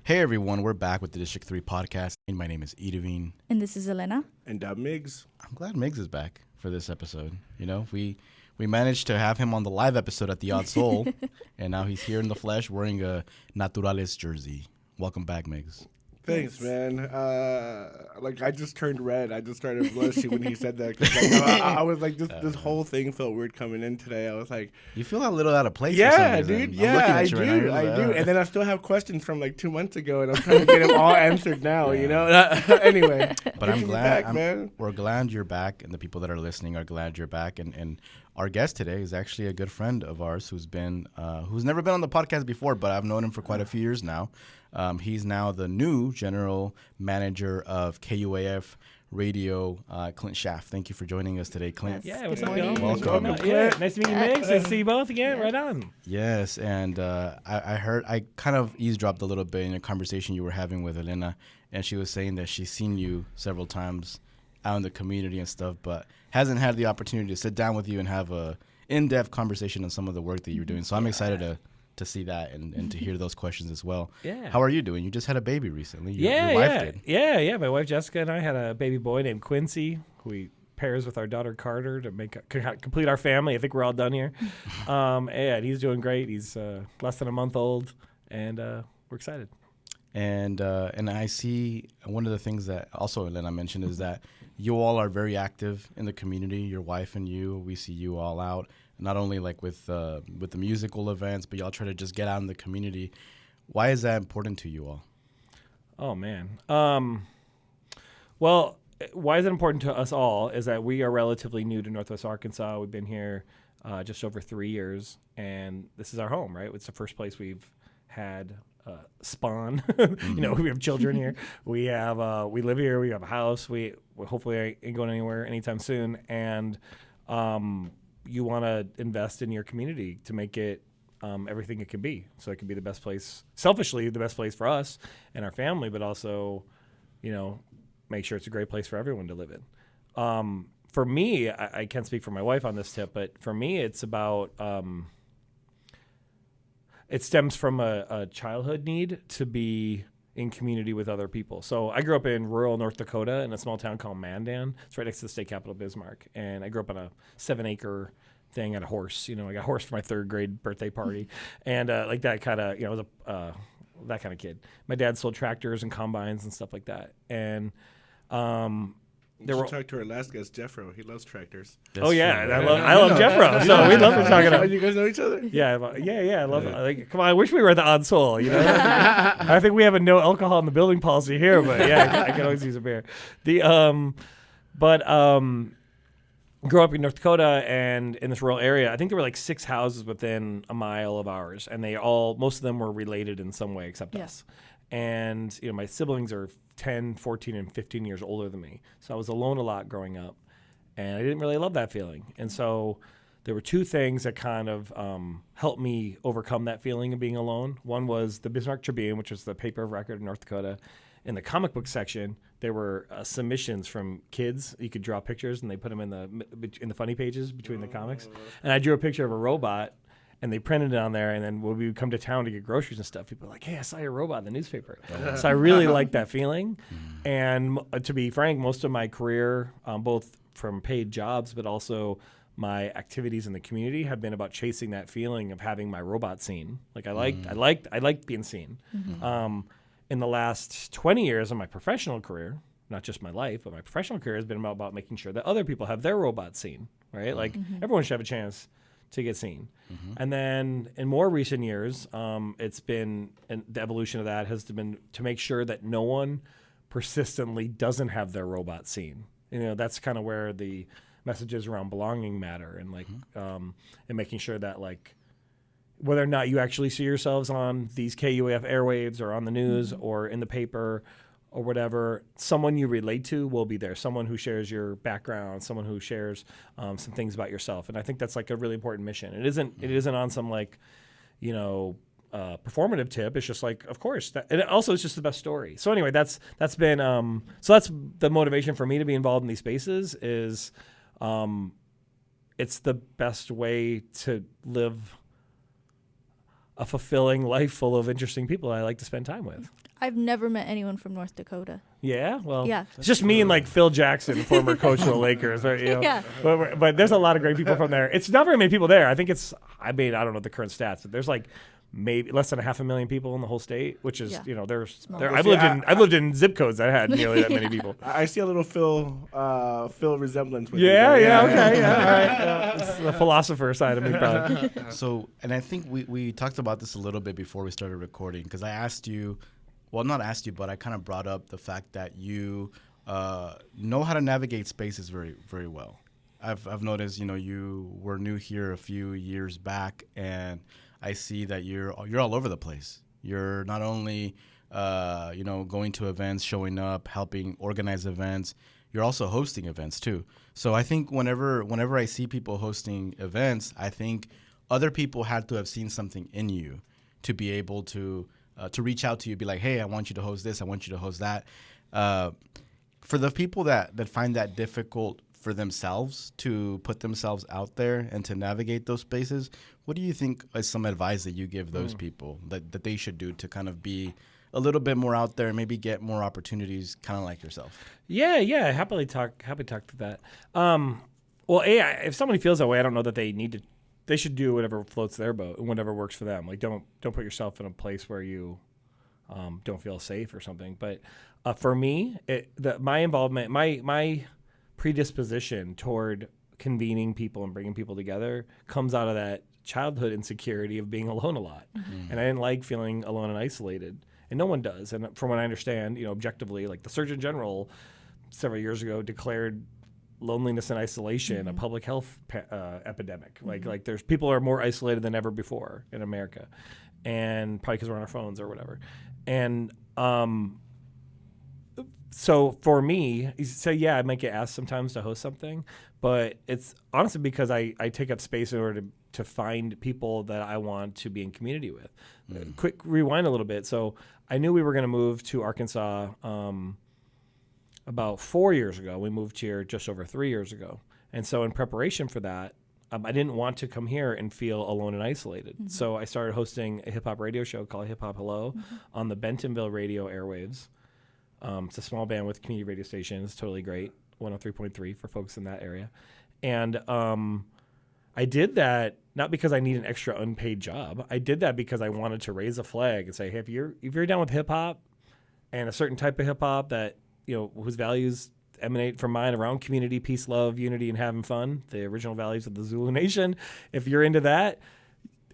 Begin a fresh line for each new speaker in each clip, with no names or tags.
Hey everyone, we're back with the District 3 podcast. My name is Edavine.
And this is Elena.
And Miggs.
I'm glad Miggs is back for this episode. You know, we managed to have him on the live episode at the Odd Soul, and now he's here in the flesh wearing a Naturales jersey. Welcome back, Miggs.
Thanks, man. I just turned red. I just started blushing when he said that. 'Cause, I was like, this whole thing felt weird coming in today. I was like,
you feel a little out of place.
Yeah,
for some reason.
dude. Yeah, I do. I do. And then I still have questions from like 2 months ago, and I'm trying to get them all answered now. You know. Anyway,
but I'm glad.
Back, man.
We're glad you're back, and the people that are listening are glad you're back. And our guest today is actually a good friend of ours who's never been on the podcast before, but I've known him for quite a few years now. He's now the new general manager of KUAF Radio, Clint Schaff. Thank you for joining us today, Clint.
Yeah, what's up, y'all?
Welcome.
Yeah, nice to meet you, Miggs. Nice to see you both again. Right on.
Yes, and I kind of eavesdropped a little bit in a conversation you were having with Elena, and she was saying that she's seen you several times out in the community and stuff, but hasn't had the opportunity to sit down with you and have a in-depth conversation on some of the work that you're doing. So I'm excited to see that and to hear those questions as well.
Yeah.
How are you doing? You just had a baby recently.
Your
wife did.
Yeah. My wife Jessica and I had a baby boy named Quincy, who we pairs with our daughter Carter to complete our family. I think we're all done here. And he's doing great. He's less than a month old, and we're excited.
And I see one of the things that also Elena mentioned is that you all are very active in the community. Your wife and you, we see you all out. Not only like with the musical events, but y'all try to just get out in the community. Why is that important to you all?
Oh, man. Well, why is it important to us all is that we are relatively new to Northwest Arkansas. We've been here just over 3 years, and this is our home, right? It's the first place we've had spawn. You know, we have children here. We live here. We have a house. We hopefully ain't going anywhere anytime soon. And you want to invest in your community to make it everything it can be. So it can be the best place, selfishly, the best place for us and our family, but also, you know, make sure it's a great place for everyone to live in. For me, I can't speak for my wife on this tip, but for me, it's about, it stems from a childhood need to be in community with other people. So I grew up in rural North Dakota in a small town called Mandan. It's right next to the state capital, Bismarck. And I grew up on a 7-acre thing at a horse. You know, I got a horse for my 3rd grade birthday party. And like that kind of, you know, I was that kind of kid. My dad sold tractors and combines and stuff like that. And
you should talk to our last guest, Jeffro. He loves tractors.
That's true. I love Jeffro. So we'd love to talk about.
You guys know each other?
Yeah. I love it. Like, come on, I wish we were at the Odd Soul. You know, I think we have a no alcohol in the building policy here, but yeah, I can always use a beer. Grew up in North Dakota and in this rural area. I think there were like 6 houses within a mile of ours, and most of them were related in some way except us. And you know, my siblings are 10, 14, and 15 years older than me. So I was alone a lot growing up, and I didn't really love that feeling. And so there were 2 things that kind of helped me overcome that feeling of being alone. One was the Bismarck Tribune, which was the paper of record in North Dakota. In the comic book section, there were submissions from kids. You could draw pictures, and they put them in the funny pages between the comics. And I drew a picture of a robot, and they printed it on there. And then when we would come to town to get groceries and stuff, people were like, "Hey, I saw your robot in the newspaper." So I really liked that feeling. And to be frank, most of my career, both from paid jobs, but also my activities in the community, have been about chasing that feeling of having my robot seen. Like I liked being seen. In the last 20 years of my professional career, not just my life, but my professional career has been about making sure that other people have their robots seen, right? Like everyone should have a chance to get seen. And then in more recent years, it's been, and the evolution of that has been to make sure that no one persistently doesn't have their robot seen. You know, that's kind of where the messages around belonging matter, and like, and making sure that like, whether or not you actually see yourselves on these KUAF airwaves or on the news or in the paper or whatever, someone you relate to will be there. Someone who shares your background, someone who shares some things about yourself. And I think that's like a really important mission. It isn't on some like, you know, performative tip. It's just like, of course, and also it's just the best story. So anyway, that's been, so that's the motivation for me to be involved in these spaces is, it's the best way to live a fulfilling life full of interesting people I like to spend time with.
I've never met anyone from North Dakota.
Yeah, well,
Yeah.
it's just me and like Phil Jackson, former coach of the Lakers. Right, you know?
Yeah.
But there's a lot of great people from there. It's not very many people there. I think I don't know the current stats, but there's like maybe less than 500,000 people in the whole state, which is, there's there. I've lived in zip codes that had nearly that many people.
I see a little Phil resemblance with
Yeah,
you.
Okay, yeah, all right. It's the philosopher side of me, probably.
So, and I think we talked about this a little bit before we started recording, because I asked you, well, not asked you, but I kind of brought up the fact that you know how to navigate spaces very, very well. I've noticed, you were new here a few years back, and I see that you're all over the place. You're not only, going to events, showing up, helping organize events. You're also hosting events too. So I think whenever I see people hosting events, I think other people had to have seen something in you to be able to reach out to you, be like, hey, I want you to host this, I want you to host that. For the people that find that difficult for themselves to put themselves out there and to navigate those spaces, what do you think is some advice that you give those people that they should do to kind of be a little bit more out there and maybe get more opportunities, kind of like yourself?
Yeah, happy to talk to that. Well, if somebody feels that way, I don't know that they should do whatever floats their boat and whatever works for them. Like, don't put yourself in a place where you don't feel safe or something. But for me, my involvement, my predisposition toward convening people and bringing people together comes out of that childhood insecurity of being alone a lot. Mm-hmm. And I didn't like feeling alone and isolated. And no one does. And from what I understand, objectively, like the Surgeon General several years ago declared loneliness and isolation a public health epidemic. Like there's people are more isolated than ever before in America, and probably because we're on our phones or whatever. And so for me, I might get asked sometimes to host something, but it's honestly because I take up space in order to find people that I want to be in community with. Quick rewind a little bit. So I knew we were going to move to Arkansas about 4 years ago. We moved here just over 3 years ago. And so in preparation for that, I didn't want to come here and feel alone and isolated. Mm-hmm. So I started hosting a hip-hop radio show called Hip Hop Hello on the Bentonville radio airwaves. It's a small bandwidth community radio station. It's totally great, 103.3 for folks in that area. And I did that not because I need an extra unpaid job. I did that because I wanted to raise a flag and say, hey, if you're down with hip-hop and a certain type of hip-hop that whose values emanate from mine around community, peace, love, unity, and having fun, the original values of the Zulu Nation. If you're into that,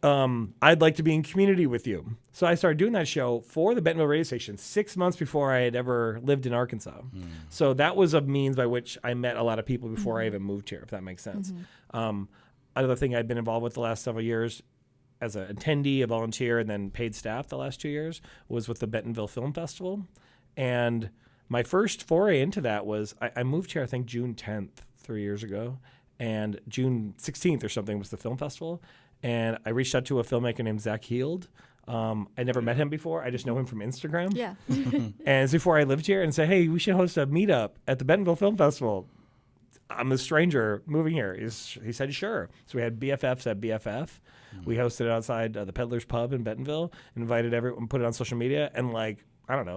I'd like to be in community with you. So I started doing that show for the Bentonville radio station 6 months before I had ever lived in Arkansas. So that was a means by which I met a lot of people before I even moved here, if that makes sense. Another thing I've been involved with the last several years as an attendee, a volunteer, and then paid staff the last 2 years was with the Bentonville Film Festival. And my first foray into that was I moved here, I think, June 10th, 3 years ago. And June 16th or something was the film festival. And I reached out to a filmmaker named Zach Heald. I never met him before. I just know him from Instagram. Yeah. And it's before I lived here, and said, hey, we should host a meetup at the Bentonville Film Festival. I'm a stranger moving here. He said, sure. So we had BFFs at BFF. We hosted it outside the Peddler's Pub in Bentonville, invited everyone, put it on social media, and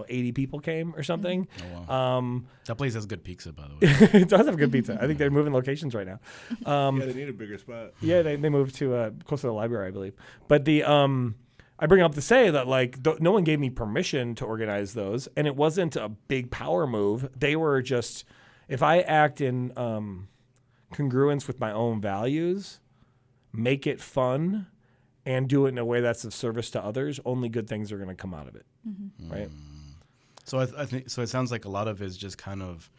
80 people came or something.
Oh, wow. That place has good pizza, by the way.
It does have good pizza. I think they're moving locations right now.
They need a bigger spot.
Yeah, they moved to close to the library, I believe. But I bring up to say that no one gave me permission to organize those, and it wasn't a big power move. They were just, if I act in congruence with my own values, make it fun, and do it in a way that's of service to others, only good things are going to come out of it, right?
So I think so. It sounds like a lot of it is just kind of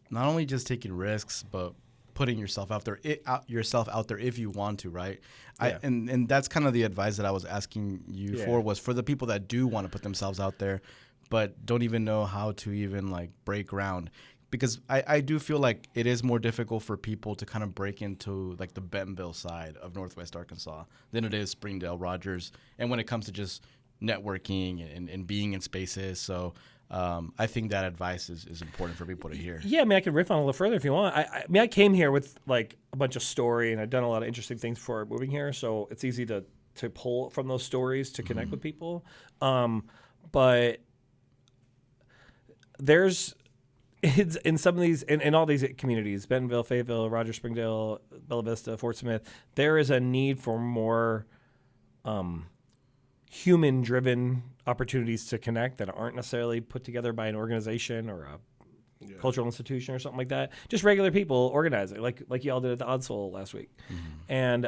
not only just taking risks, but putting yourself out there, if you want to, right? Yeah. And that's kind of the advice that I was asking you for, was for the people that do want to put themselves out there, but don't even know how to even break ground. Because I do feel like it is more difficult for people to kind of break into the Bentonville side of Northwest Arkansas than it is Springdale, Rogers, and when it comes to just networking and being in spaces. So I think that advice is important for people to hear.
Yeah, I mean, I can riff on it a little further if you want. I came here with a bunch of story, and I've done a lot of interesting things before moving here, so it's easy to pull from those stories to connect with people. But it's in some of these, in all these communities, Bentonville, Fayetteville, Roger Springdale, Bella Vista, Fort Smith, there is a need for more human-driven opportunities to connect that aren't necessarily put together by an organization or a cultural institution or something like that. Just regular people organizing, like y'all did at the Odd Soul last week, and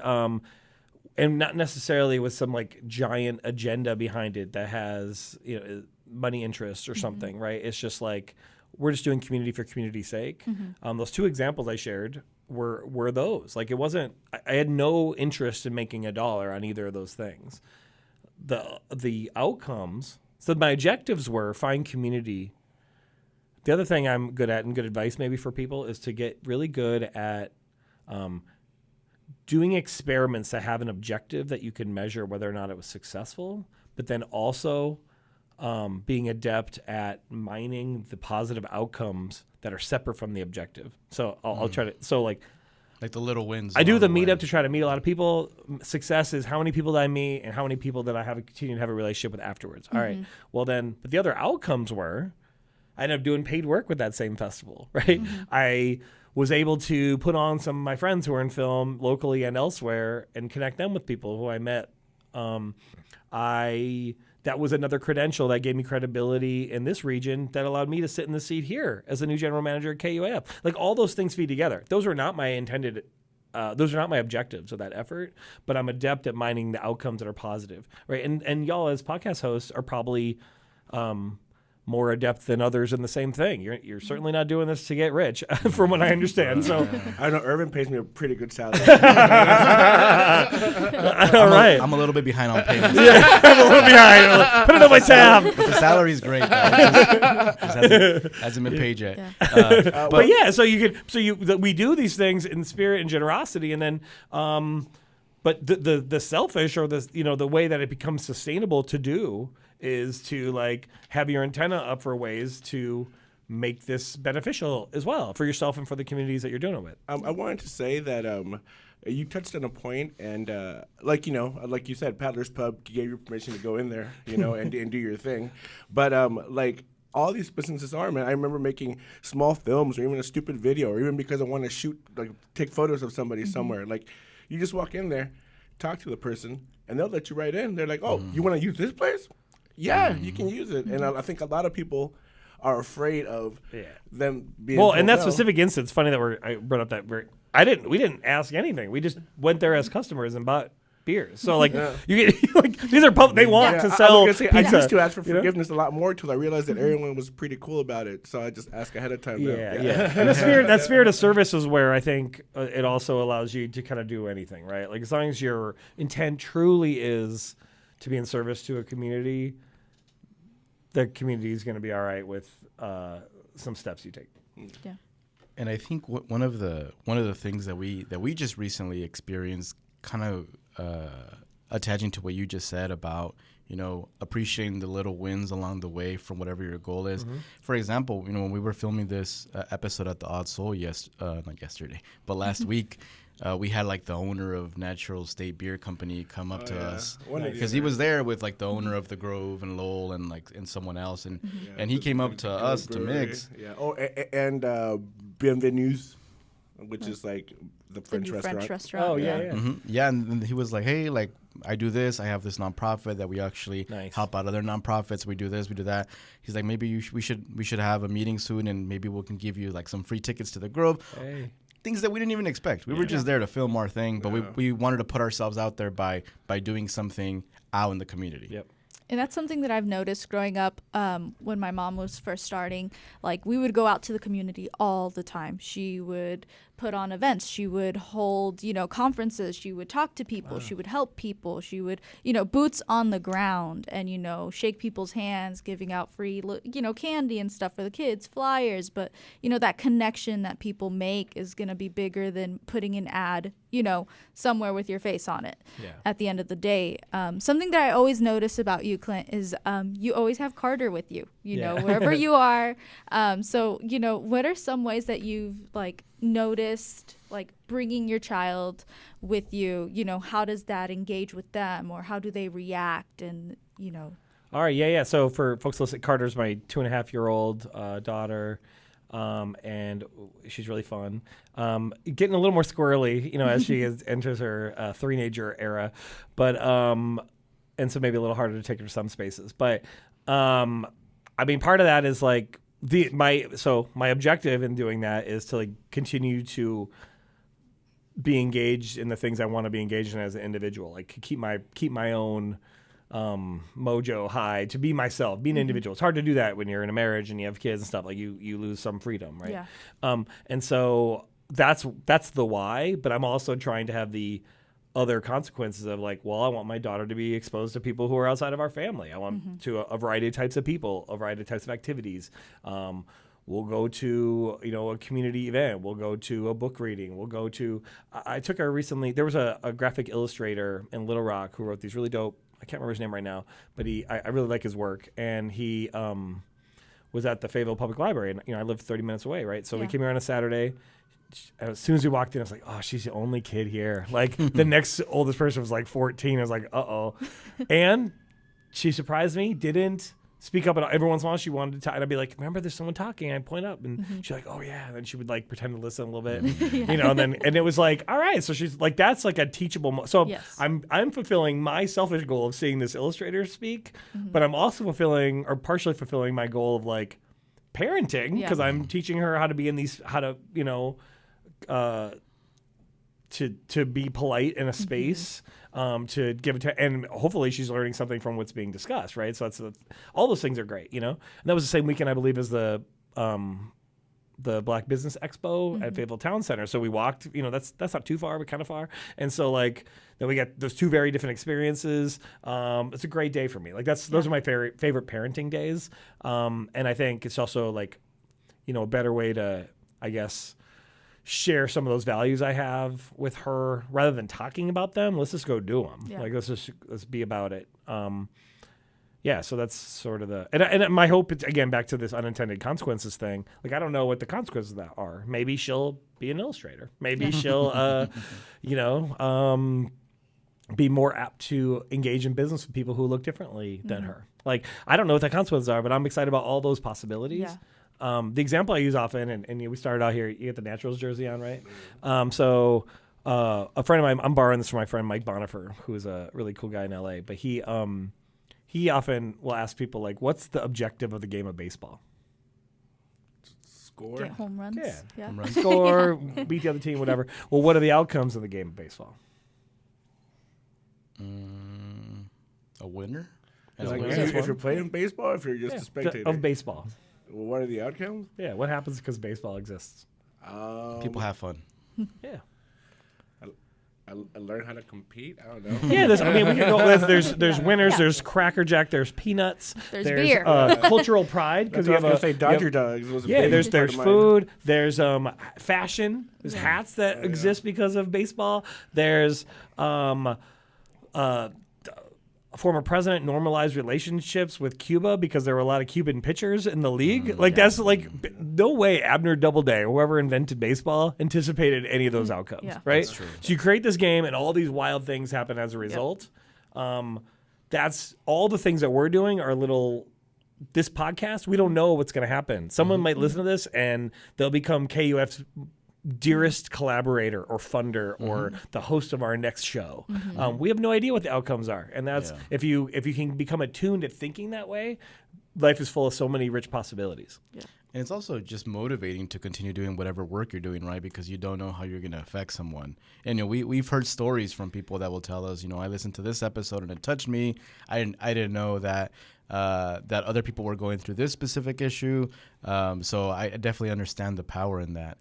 not necessarily with some like giant agenda behind it that has money interests or something, right? It's just like we're just doing community for community's sake. Those two examples I shared were those. Like it wasn't. I had no interest in making $1 on either of those things. The outcomes. So my objectives were find community. The other thing I'm good at and good advice maybe for people is to get really good at doing experiments that have an objective that you can measure whether or not it was successful, but then also being adept at mining the positive outcomes that are separate from the objective. So I'll try to, so like
the little wins.
I do the meetup to try to meet a lot of people. Success is how many people did I meet and how many people did I continue to have a relationship with afterwards. All right. Well then, but the other outcomes were I ended up doing paid work with that same festival, right? I was able to put on some of my friends who are in film locally and elsewhere and connect them with people who I met. That was another credential that gave me credibility in this region that allowed me to sit in the seat here as the new general manager at KUAF. Like all those things feed together. Those were not my intended, those are not my objectives of that effort, but I'm adept at mining the outcomes that are positive, right? And y'all as podcast hosts are probably more adept than others in the same thing. You're certainly not doing this to get rich, from what I understand. So
I know Irvin pays me a pretty good salary.
All right.
I'm a little bit behind on payments.
I'm a little behind. Put it on my tab.
But the salary's great. It hasn't been paid yet.
Yeah.
But yeah, we do these things in spirit and generosity, and then, but the selfish or the way that it becomes sustainable to do is to like have your antenna up for ways to make this beneficial as well for yourself and for the communities that you're doing it with.
I wanted to say that you touched on a point, and like you said, Paddler's Pub gave you permission to go in there, and do your thing. But like all these businesses are, man. I remember making small films or even a stupid video, or even because I want to take photos of somebody somewhere. Like you just walk in there, talk to the person, and they'll let you right in. They're like, "Oh, you want to use this place? Yeah, you can use it." And I think a lot of people are afraid of them being
in that specific instance. Funny that I brought up that we didn't ask anything. We just went there as customers and bought beers. So like you get like these are they want to sell.
I used to ask for forgiveness a lot more until I realized that everyone was pretty cool about it. So I just ask ahead of time.
Yeah. And that spirit of service is where I think it also allows you to kind of do anything, right? Like as long as your intent truly is to be in service to a community, the community is going to be all right with some steps you take.
Yeah.
And I think one of the things that we just recently experienced, kind of attaching to what you just said about appreciating the little wins along the way from whatever your goal is. For example, when we were filming this episode at the Odd Soul not yesterday, but last week. We had like the owner of Natural State Beer Company come up to us because he was there with like the owner of the Grove and Lowell and someone else, and he came up to us to mix.
Yeah. Oh, and Bienvenus, which is like the French restaurant.
Oh yeah.
Yeah, and he was like, "Hey, like I do this. I have this nonprofit that we actually help out other nonprofits. We do this, we do that." He's like, "Maybe we should have a meeting soon, and maybe we can give you like some free tickets to the Grove."
Hey.
Things that we didn't even expect. We were just there to film our thing, but we wanted to put ourselves out there by doing something out in the community.
Yep.
And that's something that I've noticed growing up when my mom was first starting. Like, we would go out to the community all the time. She would put on events. She would hold, conferences. She would talk to people. Wow. She would help people. She would, boots on the ground and, shake people's hands, giving out free, candy and stuff for the kids, flyers. But, that connection that people make is going to be bigger than putting an ad, somewhere with your face on it at the end of the day. Something that I always notice about you, Clint, is you always have Carter with you, wherever you are. So, what are some ways that you've, noticed, bringing your child with you? How does that engage with them, or how do they react? And,
All right, yeah. So for folks listening, Carter's my 2.5-year-old daughter, and she's really fun. Getting a little more squirrely, as she enters her three-nager era, but and so maybe a little harder to take her to some spaces. But I mean, part of that is like my objective in doing that is to like continue to be engaged in the things I want to be engaged in as an individual, like keep my own mojo high, to be myself, be an individual. It's hard to do that when you're in a marriage and you have kids and stuff. Like you lose some freedom, right?
Yeah.
And so that's the why. But I'm also trying to have the other consequences of like, well, I want my daughter to be exposed to people who are outside of our family. I want to a variety of types of people, a variety of types of activities. We'll go to, a community event. We'll go to a book reading. We'll go to, I took her recently, there was a graphic illustrator in Little Rock who wrote these really dope, I can't remember his name right now, but I really like his work. And he was at the Fayetteville Public Library, and I live 30 minutes away, right? So we came here on a Saturday. As soon as we walked in, I was like, oh, she's the only kid here. Like the next oldest person was like 14. I was like, uh-oh. And she surprised me, didn't speak up at all. Every once in a while she wanted to talk, and I'd be like, remember there's someone talking. I'd point up, and she's like, oh yeah. And then she would like pretend to listen a little bit, and it was like, all right. So she's like, that's like a teachable. So I'm fulfilling my selfish goal of seeing this illustrator speak, but I'm also fulfilling or partially fulfilling my goal of like parenting, because I'm teaching her how to be in these, how to, to be polite in a space, to give it to, and hopefully she's learning something from what's being discussed, right? So that's all those things are great, And that was the same weekend, I believe, as the Black Business Expo at Fayetteville Town Center. So we walked, that's not too far, but kind of far. And so like then we got those two very different experiences. It's a great day for me. Like those are my favorite parenting days. And I think it's also like, a better way to, I guess, share some of those values I have with her rather than talking about them. Let's just go do them. Like let's be about it. So that's sort of and my hope is, again, back to this unintended consequences thing. Like I don't know what the consequences of that are. Maybe she'll be an illustrator. Maybe she'll be more apt to engage in business with people who look differently than her. Like I don't know what the consequences are, but I'm excited about all those possibilities.
Yeah.
The example I use often, and we started out here, you get the Naturals jersey on, right? So a friend of mine, I'm borrowing this from my friend Mike Bonifer, who is a really cool guy in LA, but he often will ask people, like, what's the objective of the game of baseball?
Score?
Get home runs.
Yeah. Home runs. Score, beat the other team, whatever. Well, what are the outcomes of the game of baseball?
A winner?
Like if you're playing baseball, if you're just a spectator?
Of baseball.
Well, what are the outcomes?
Yeah, what happens because baseball exists?
People have fun.
Yeah.
I learn how to compete. I don't know.
Yeah, we can go. There's winners. There's Cracker Jack. There's peanuts.
There's beer.
Cultural pride, because you have
say Dodger Dogs.
There's food. There's fashion. There's hats that exist because of baseball. There's former president normalized relationships with Cuba because there were a lot of Cuban pitchers in the league. That's like no way Abner Doubleday, whoever invented baseball, anticipated any of those outcomes, right?
That's true.
So you create this game and all these wild things happen as a result. That's all the things that we're doing are this podcast, we don't know what's going to happen. Someone might listen to this and they'll become KUF's dearest collaborator or funder or the host of our next show. We have no idea what the outcomes are, and that's if you can become attuned to thinking that way, life is full of so many rich possibilities.
And it's also just motivating to continue doing whatever work you're doing, right? Because you don't know how you're going to affect someone. And we've heard stories from people that will tell us, I listened to this episode and it touched me. I didn't know that that other people were going through this specific issue. So I definitely understand the power in that.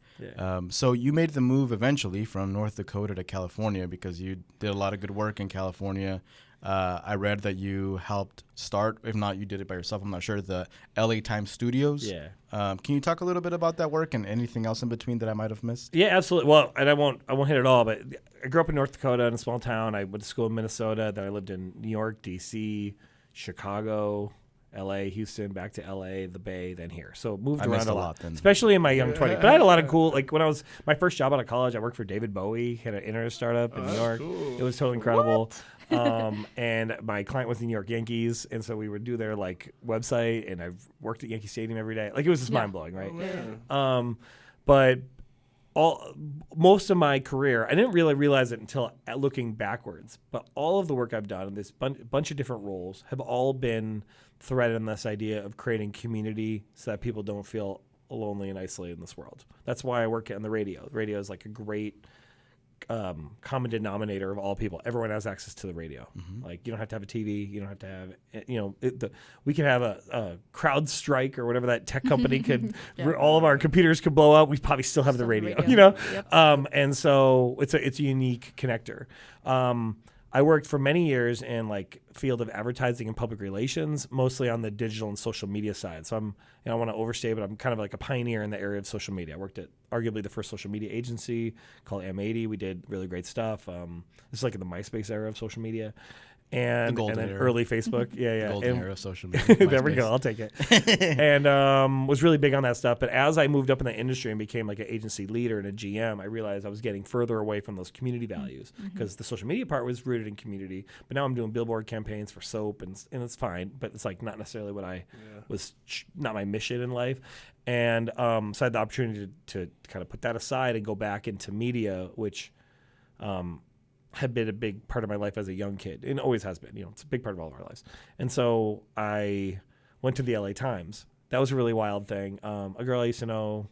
So you made the move eventually from North Dakota to California because you did a lot of good work in California. I read that you helped start, if not you did it by yourself, I'm not sure, the LA Times Studios. Can you talk a little bit about that work and anything else in between that I might have missed?
Yeah, absolutely. Well, and I won't hit it all, but I grew up in North Dakota in a small town. I went to school in Minnesota. Then I lived in New York, D.C., Chicago, L.A., Houston, back to L.A., the Bay, then here. So moved
I
around
missed
a
a
lot,
lot then.
especially in my young 20s. But I had a lot of cool, like when I was my first job out of college, I worked for David Bowie, had an internet startup in New York.
Cool.
It was totally incredible. And my client was the New York Yankees, and so we would do their like website, and I've worked at Yankee Stadium every day. Like it was just mind blowing, right? But most of my career, I didn't really realize it until looking backwards, but all of the work I've done in this bunch of different roles have all been threaded in this idea of creating community so that people don't feel lonely and isolated in this world. That's why I work on the radio. The radio is like a great common denominator of all people. Everyone has access to the radio. Like you don't have to have a TV. You don't have to have, we can have a crowd strike or whatever that tech company could, all of our computers could blow up. We probably still have the radio,
Yep.
And so it's a unique connector. I worked for many years in like field of advertising and public relations, mostly on the digital and social media side. So I don't want to overstay, but I'm kind of like a pioneer in the area of social media. I worked at arguably the first social media agency called M80. We did really great stuff. This is like in the MySpace era of social media. And then
era.
early Facebook. Yeah.
Golden era of social media.
There we
MySpace.
go. I'll take it. And was really big on that stuff. But as I moved up in the industry and became like an agency leader and a GM, I realized I was getting further away from those community values because the social media part was rooted in community. But now I'm doing billboard campaigns for soap, and it's fine. But it's like not necessarily what I was, not my mission in life. And so I had the opportunity to kind of put that aside and go back into media, which had been a big part of my life as a young kid, and always has been. It's a big part of all of our lives. And so I went to the LA Times. That was a really wild thing. A girl I used to know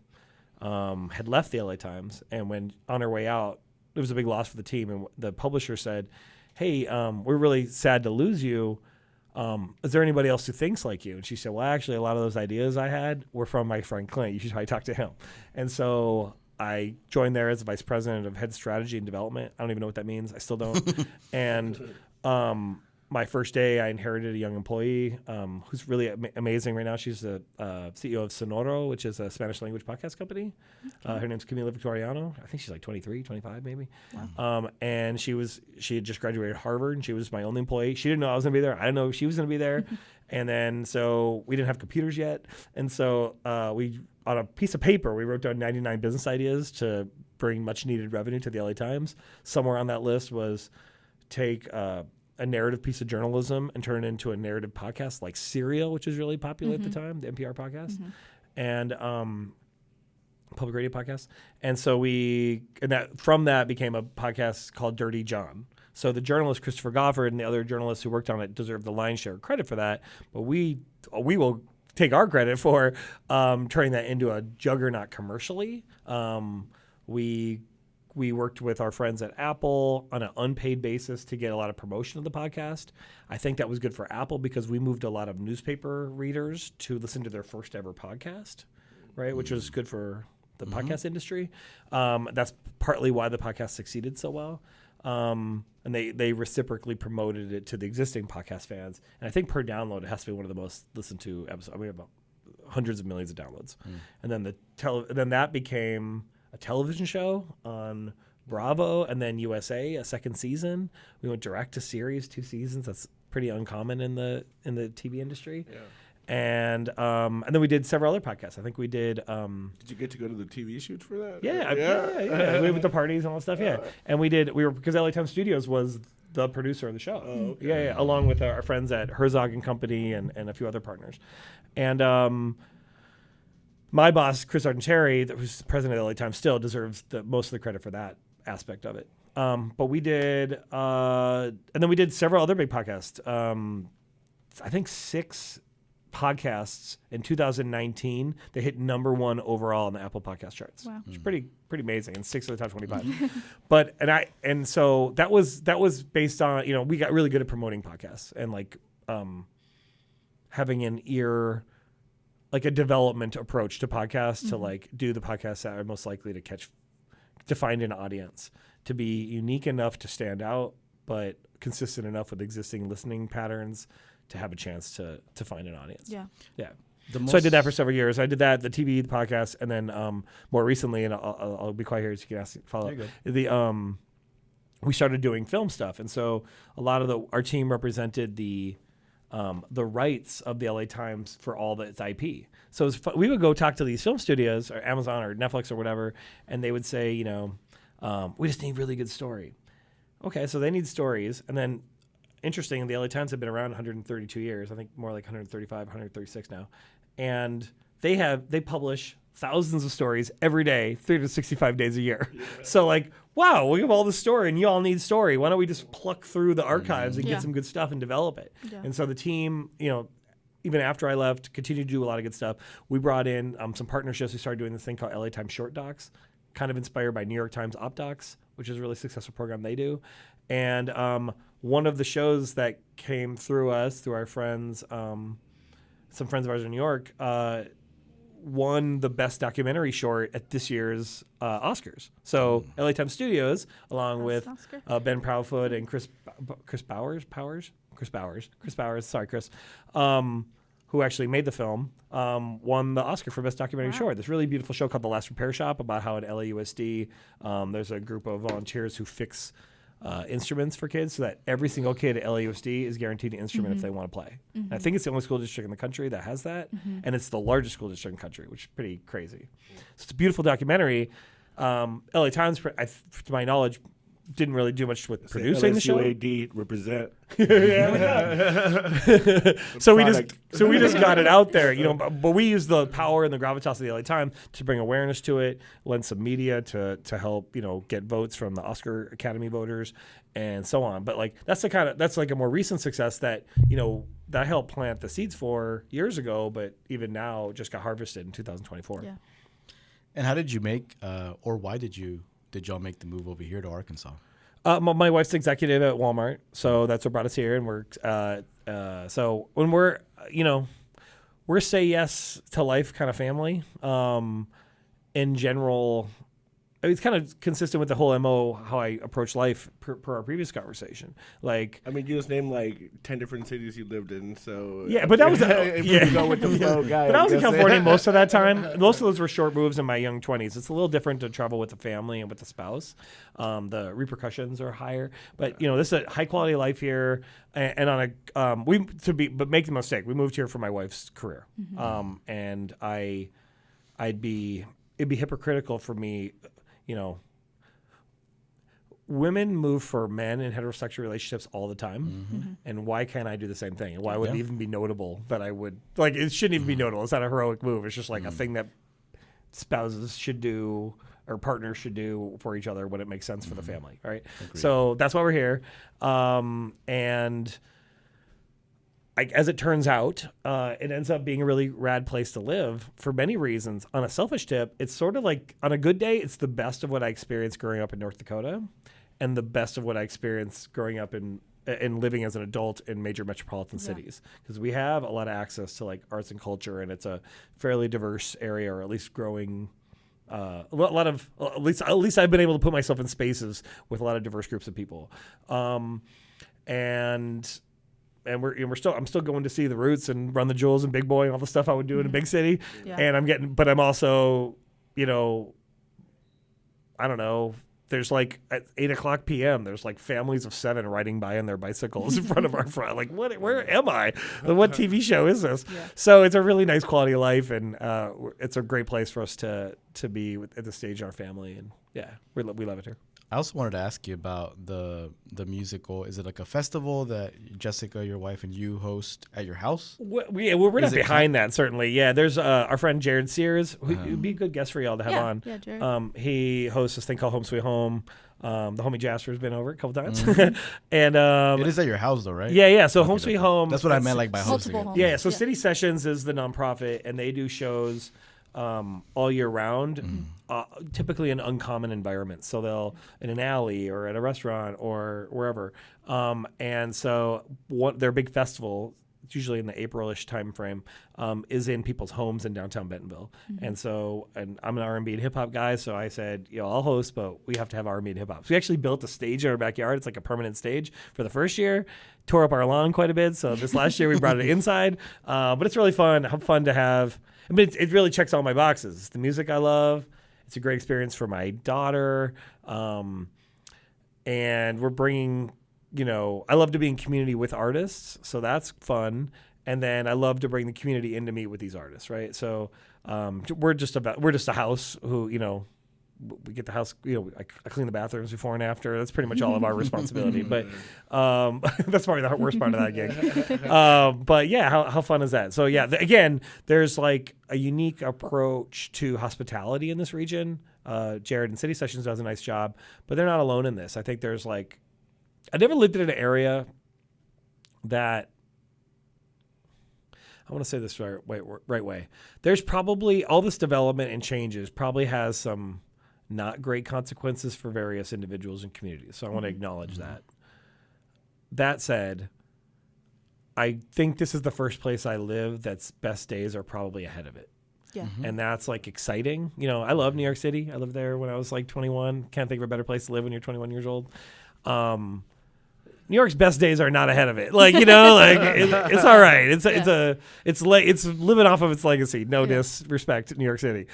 had left the LA Times, and when on her way out, it was a big loss for the team. And the publisher said, "Hey, we're really sad to lose you. Is there anybody else who thinks like you?" And she said, "Well, actually, a lot of those ideas I had were from my friend Clint. You should probably talk to him." And so I joined there as the vice president of head strategy and development. I don't even know what that means. I still don't. And my first day, I inherited a young employee who's really amazing right now. She's the CEO of Sonoro, which is a Spanish language podcast company. Her name's Camila Victoriano. I think she's like 23, 25 maybe. Wow. And she had just graduated Harvard, and she was my only employee. She didn't know I was going to be there. I didn't know she was going to be there. And then so we didn't have computers yet. And so we, on a piece of paper, we wrote down 99 business ideas to bring much needed revenue to the LA Times. Somewhere on that list was take a narrative piece of journalism and turn it into a narrative podcast like Serial, which was really popular at the time, the NPR podcast, and public radio podcast. And so from that became a podcast called Dirty John. So the journalist Christopher Goffard and the other journalists who worked on it deserve the lion's share of credit for that. But we will take our credit for turning that into a juggernaut commercially. We worked with our friends at Apple on an unpaid basis to get a lot of promotion of the podcast. I think that was good for Apple because we moved a lot of newspaper readers to listen to their first ever podcast, right? Which was good for the podcast industry. That's partly why the podcast succeeded so well. And they reciprocally promoted it to the existing podcast fans. And I think per download, it has to be one of the most listened to episodes. We have about hundreds of millions of downloads. And then then that became a television show on Bravo and then USA, a second season. We went direct to series, 2 seasons. That's pretty uncommon in the TV industry. Yeah. And then we did several other podcasts. I think we did.
Did you get to go to the TV shoots for that?
Yeah. We went to parties and all that stuff. Yeah, and we were because LA Times Studios was the producer of the show.
Oh, okay.
Yeah, along with our friends at Herzog and Company and a few other partners. And my boss, Chris Argenteri, who's president of LA Times still, deserves most of the credit for that aspect of it. But we did, and then we did several other big podcasts. I think 6 podcasts in 2019 they hit #1 overall in the Apple podcast charts.
Wow.
Which is pretty amazing, and 6 of the top 25. And so that was based on, we got really good at promoting podcasts and like having an ear, like a development approach to podcasts to like do the podcasts that are most likely to find an audience, to be unique enough to stand out, but consistent enough with existing listening patterns to have a chance to find an audience. Yeah. So I did that for several years. I did that, the TV, the podcast, and then more recently, and I'll be quiet here so you can follow up. We started doing film stuff, and so a lot of our team represented the the rights of the LA Times for all its IP. So it was we would go talk to these film studios or Amazon or Netflix or whatever, and they would say, we just need a really good story. Okay, so they need stories. And then, interesting, the LA Times have been around 132 years. I think more like 135, 136 now. And they publish thousands of stories every day, 365 days a year. Yeah. So like, wow, we have all this story and you all need story. Why don't we just pluck through the archives and get some good stuff and develop it? Yeah. And so the team, even after I left, continued to do a lot of good stuff. We brought in some partnerships. We started doing this thing called LA Times Short Docs, kind of inspired by New York Times Op Docs, which is a really successful program they do. And one of the shows that came through us, through our friends, some friends of ours in New York, won the best documentary short at this year's Oscars. So LA Times Studios, along with Ben Proudfoot and Chris Bowers, who actually made the film, won the Oscar for best documentary short. This really beautiful show called The Last Repair Shop about how at LAUSD there's a group of volunteers who fix instruments for kids so that every single kid at LAUSD is guaranteed an instrument if they want to play. Mm-hmm. I think it's the only school district in the country that has that, and it's the largest school district in the country, which is pretty crazy. So it's a beautiful documentary. LA Times, to my knowledge, didn't really do much with producing the show.
LSUAD represent.
So we just got it out there, but we use the power and the gravitas of the LA Times to bring awareness to it, lend some media to help, get votes from the Oscar Academy voters and so on. But that's like a more recent success that, that I helped plant the seeds for years ago, but even now just got harvested in 2024. Yeah.
And how did you make, or why did y'all make the move over here to Arkansas?
My wife's executive at Walmart, so that's what brought us here. And we're so when we're say yes to life kind of family. In general, it's kind of consistent with the whole MO how I approach life per our previous conversation. You
just named 10 different cities you lived in. So
yeah, but that was
go with the flow guy.
But I was in California most of that time. Most of those were short moves in my young 20s. It's a little different to travel with the family and with the spouse. The repercussions are higher, but this is a high quality life here. And on a but make the mistake. We moved here for my wife's career, and it'd be hypocritical for me. Women move for men in heterosexual relationships all the time, and why can't I do the same thing? And why would it even be notable that I would it shouldn't even be notable. It's not a heroic move. It's just a thing that spouses should do or partners should do for each other when it makes sense for the family, right? Agreed. So that's why we're here, and as it turns out, it ends up being a really rad place to live for many reasons. On a selfish tip, it's sort of like, on a good day, it's the best of what I experienced growing up in North Dakota and the best of what I experienced growing up in living as an adult in major metropolitan cities. Because we have a lot of access to arts and culture, and it's a fairly diverse area, or at least growing. At least I've been able to put myself in spaces with a lot of diverse groups of people. And I'm still going to see the Roots and Run the Jewels and Big Boy and all the stuff I would do in a big city. Yeah. And I'm also, I don't know, there's at 8:00 p.m. there's families of 7 riding by on their bicycles in front of our front. Where am I? What TV show is this? Yeah. So it's a really nice quality of life, and it's a great place for us to be at this stage in our family. And we love it here.
I also wanted to ask you about the musical. Is it a festival that Jessica, your wife, and you host at your house?
We're not behind that, certainly. Yeah, there's our friend Jared Sears, who would be a good guest for y'all to have on. Yeah, Jared. He hosts this thing called Home Sweet Home. The homie Jasper's been over a couple times. And
it is at your house, though, right?
Yeah. So Home Sweet Home.
That's what I meant by hosting it.
Yeah, so City Sessions is the nonprofit, and they do shows all year round, typically in uncommon environments. So they'll in an alley or at a restaurant or wherever. And so their big festival, it's usually in the April-ish time frame, is in people's homes in downtown Bentonville. And I'm an R&B and hip-hop guy, so I said, I'll host, but we have to have R&B and hip-hop. So we actually built a stage in our backyard. It's like a permanent stage for the first year. Tore up our lawn quite a bit, so this last year we brought it inside. But it's really fun to have. I mean, it really checks all my boxes. It's the music I love. It's a great experience for my daughter. And we're bringing I love to be in community with artists, so that's fun. And then I love to bring the community in to meet with these artists, right? So we're just a house who, we get the house, I clean the bathrooms before and after. That's pretty much all of our responsibility. But that's probably the worst part of that gig. But yeah, how fun is that? So yeah, again, there's like a unique approach to hospitality in this region. Jared and City Sessions does a nice job, but they're not alone in this. I think there's like, I never lived in an area that, I want to say this right way. There's probably all this development and changes probably has some not great consequences for various individuals and communities. So I want to acknowledge that. That said, I think this is the first place I live that's best days are probably ahead of it.
Yeah.
And that's like exciting. I love New York City. I lived there when I was like 21. Can't think of a better place to live when you're 21 years old. New York's best days are not ahead of it. Like, it's all right. It's living off of its legacy. No disrespect to New York City.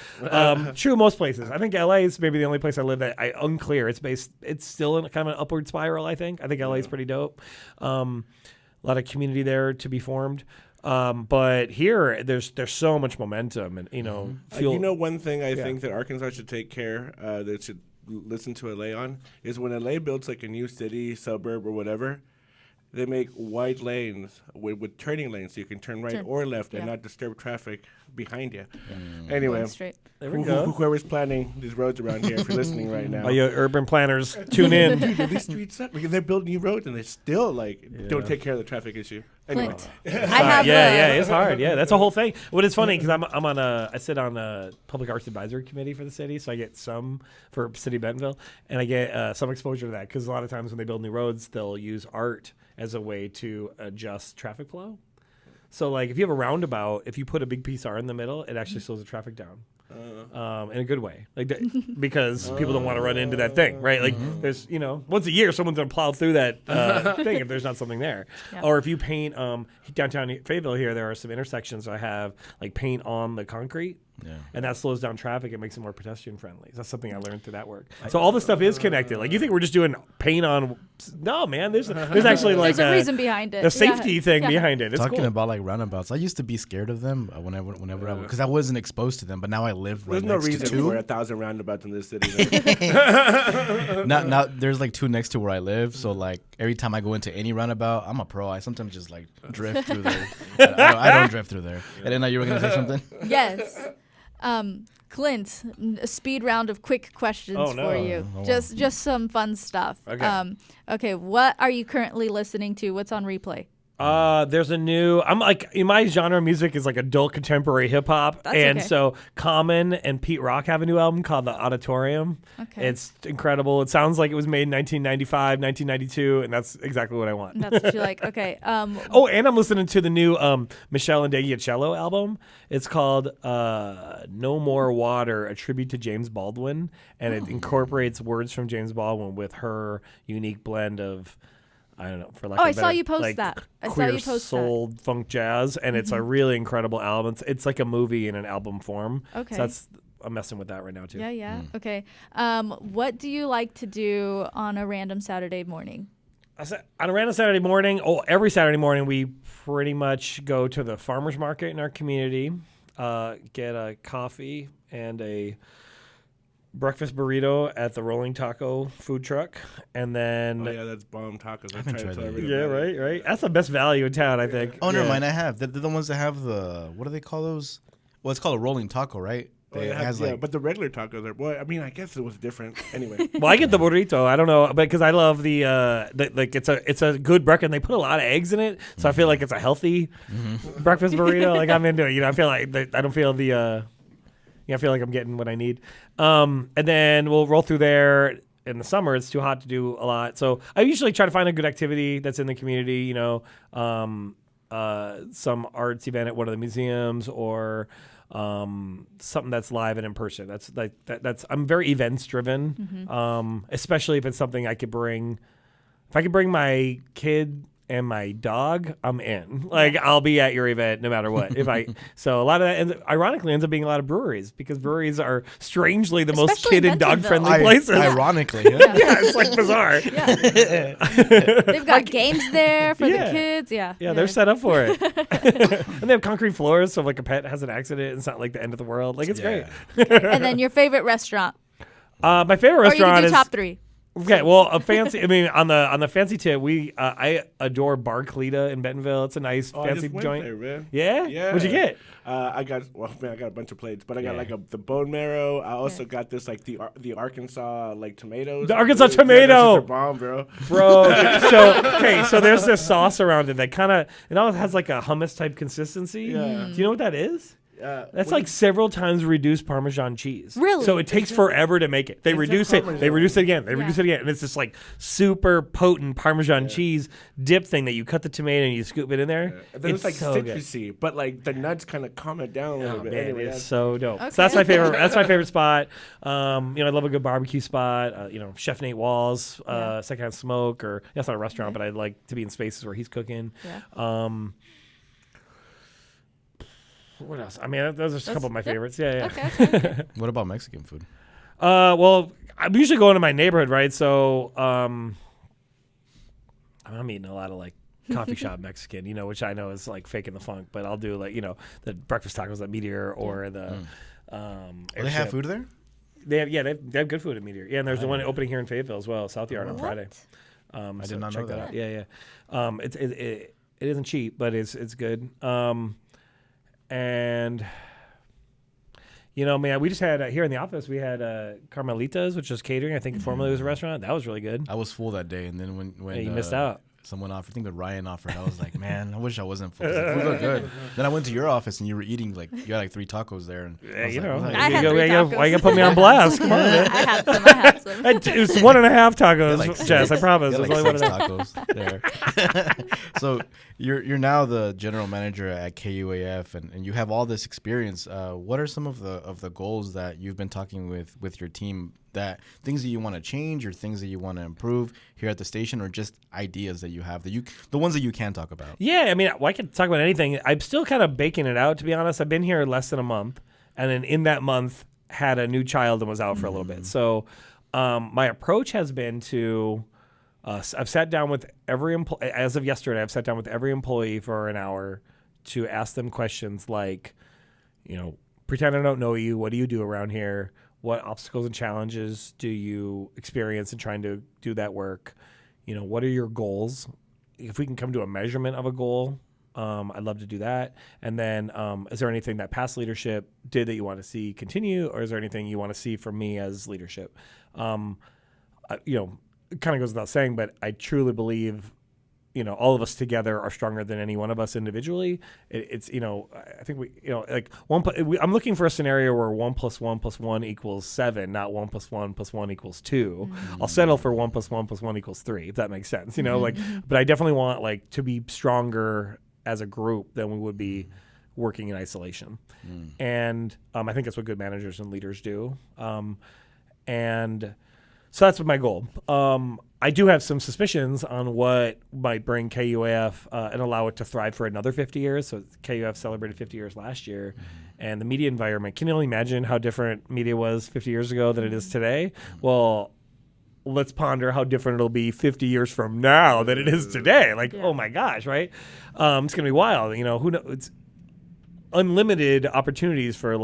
True, most places. I think LA is maybe the only place I live that unclear. It's still in kind of an upward spiral, I think. I think LA is pretty dope. A lot of community there to be formed. But here, there's so much momentum, and
one thing I think that Arkansas should take care that should listen to LA on is when LA builds like a new city, suburb, or whatever, they make wide lanes with turning lanes so you can turn right or left and not disturb traffic behind you. Anyway,
there we go.
Whoever's planning these roads around here, if you're listening right now,
you urban planners, tune in.
Dude, these streets suck because they're building new roads and they still don't take care of the traffic issue. Anyway,
it's hard. Yeah, that's a whole thing. But it's funny because I sit on a public arts advisory committee for the city, so I get some for City of Bentonville, and I get some exposure to that because a lot of times when they build new roads, they'll use art as a way to adjust traffic flow. So like if you have a roundabout, if you put a big piece of art in the middle, it actually slows the traffic down. In a good way, like because people don't want to run into that thing, right? Like there's, once a year someone's gonna plow through that thing if there's not something there. Yeah. Or if you paint downtown Fayetteville here, there are some intersections that have like paint on the concrete. Yeah. And that slows down traffic. It makes it more pedestrian friendly. That's something I learned through that work. So all this stuff is connected. Like you think we're just doing paint on? No, man. There's actually like
there's a reason behind it.
The safety thing behind it. It's
talking
cool.
about like roundabouts. I used to be scared of them whenever because I wasn't exposed to them. But now I live right
next to two. There's no reason for 1,000 roundabouts in this city.
Now there's like two next to where I live. So like every time I go into any roundabout, I'm a pro. I sometimes just like drift through there. I don't drift through there. And then you were gonna say something?
Yes. Clint, a speed round of quick questions for you. Just some fun stuff.
Okay.
Okay, what are you currently listening to? What's on replay?
There's a new, I'm like, in my genre of music is like adult contemporary hip hop. So Common and Pete Rock have a new album called The Auditorium. Okay. It's incredible. It sounds like it was made in 1995, 1992, and that's exactly what I want.
That's what you like. Okay.
And I'm listening to the new Michelle Indegiacello album. It's called No More Water, a tribute to James Baldwin, and it incorporates words from James Baldwin with her unique blend of, I don't know, for like
I saw you post that. I saw you post
soul, that. Funk, jazz, and it's a really incredible album. It's like a movie in an album form. Okay. So I'm messing with that right now too.
Yeah. Okay. What do you like to do on a random Saturday morning?
On a random Saturday morning, every Saturday morning we pretty much go to the farmer's market in our community, get a coffee and a breakfast burrito at the Rolling Taco food truck, and then
that's bomb tacos.
I've tried that.
Right. That's the best value in town, I think.
Oh, never mind. I have. They're the ones that have the, what do they call those? Well, it's called a Rolling Taco, right?
But the regular tacos are. Well, I mean, I guess it was different. Anyway.
Well, I get the burrito. I don't know, but because I love the like it's a good breakfast. And they put a lot of eggs in it, so I feel like it's a healthy breakfast burrito. Like I'm into it. I feel like I don't feel the. I feel like I'm getting what I need. And then we'll roll through there. In the summer, it's too hot to do a lot. So I usually try to find a good activity that's in the community, some arts event at one of the museums or something that's live and in person. That's I'm very events driven, especially if it's something I could bring. If I could bring my kid and my dog, I'm in. Like, I'll be at your event no matter what. So a lot of that ironically ends up being a lot of breweries, because breweries are strangely the most
Especially
kid and dog friendly
Bentonville.
places.
Ironically, yeah.
Yeah, it's like bizarre.
They've got games there for the kids.
Yeah, they're set up for it. And they have concrete floors, so if like a pet has an accident, it's not like the end of the world. Like, it's great.
And then your favorite restaurant.
My favorite
Or you
restaurant
can do
is
top 3.
Okay, well, a fancy. I mean, on the fancy tip, I adore Bar Cleta in Bentonville. It's a nice fancy
I just went
joint.
there, man.
Yeah? What'd you get?
I got a bunch of plates, but I got the bone marrow. I also got this like the Arkansas like tomatoes.
The Arkansas
Yeah,
tomato,
those are bomb, bro.
So there's this sauce around it that it all has like a hummus type consistency.
Yeah.
Do you know what that is? That's like several times reduced Parmesan cheese.
Really?
So it takes forever to make it. They reduce it. They reduce it again. They reduce it again. And it's this like super potent Parmesan cheese dip thing that you cut the tomato and you scoop it in there.
And then it's like
so
citrusy,
good.
but like the nuts kind of calm it down a little bit.
Man,
Anyway,
it's so dope.
Okay.
So that's my favorite. That's my favorite spot. I love a good barbecue spot. Chef Nate Walls, Secondhand Smoke, or that's not a restaurant, but I like to be in spaces where he's cooking.
Yeah.
What else? I mean, those are just a couple of my favorites. Yeah.
Okay.
What about Mexican food?
Well, I'm usually going to my neighborhood, right? So, I'm eating a lot of like coffee shop Mexican, which I know is like faking the funk, but I'll do like, the breakfast tacos at Meteor or the,
They have food there?
They have good food at Meteor. Yeah. And there's the one opening here in Fayetteville as well, South Yard on Friday.
I did not
check
know that.
out. Yeah. It isn't cheap, but it's good. And man, we just had here in the office, we had Carmelitas, which is catering. I think formerly was a restaurant. That was really good.
I was full that day, and then when
you missed out.
Someone offered, I think that Ryan offered. I was like, man, I wish I wasn't full. The food looked good. Then I went to your office, and you were eating you had like 3 tacos there. And
Yeah,
I had 3 tacos.
why you gonna put me on blast? Come on, man.
I had some.
It was 1.5 tacos,
like
Jess. I promise.
You
It
had
was
like
only
6 tacos there. So you're now the general manager at KUAF, and you have all this experience. What are some of the goals that you've been talking with your team? That things that you want to change, or things that you want to improve here at the station, or just ideas that you have the ones that you can talk about?
Yeah, I mean, I can talk about anything. I'm still kind of baking it out, to be honest. I've been here less than a month, and then in that month had a new child and was out for a little bit. So my approach has been to I've sat down with every employee. As of yesterday, I've sat down with every employee for an hour to ask them questions like, pretend I don't know you. What do you do around here? What obstacles and challenges do you experience in trying to do that work? What are your goals? If we can come to a measurement of a goal, I'd love to do that. And then is there anything that past leadership did that you want to see continue, or is there anything you want to see from me as leadership? It kind of goes without saying, but I truly believe all of us together are stronger than any one of us individually. It's I think I'm looking for a scenario where 1 + 1 + 1 = 7, not 1 + 1 + 1 = 2. I'll settle for 1 + 1 + 1 = 3, if that makes sense. But I definitely want to be stronger as a group than we would be working in isolation. And I think that's what good managers and leaders do. And so that's my goal. I do have some suspicions on what might bring KUAF and allow it to thrive for another 50 years. So KUAF celebrated 50 years last year. And the media environment, can you only imagine how different media was 50 years ago than it is today? Well, let's ponder how different it'll be 50 years from now than it is today. Oh my gosh, right? It's going to be wild. Who knows? It's unlimited opportunities for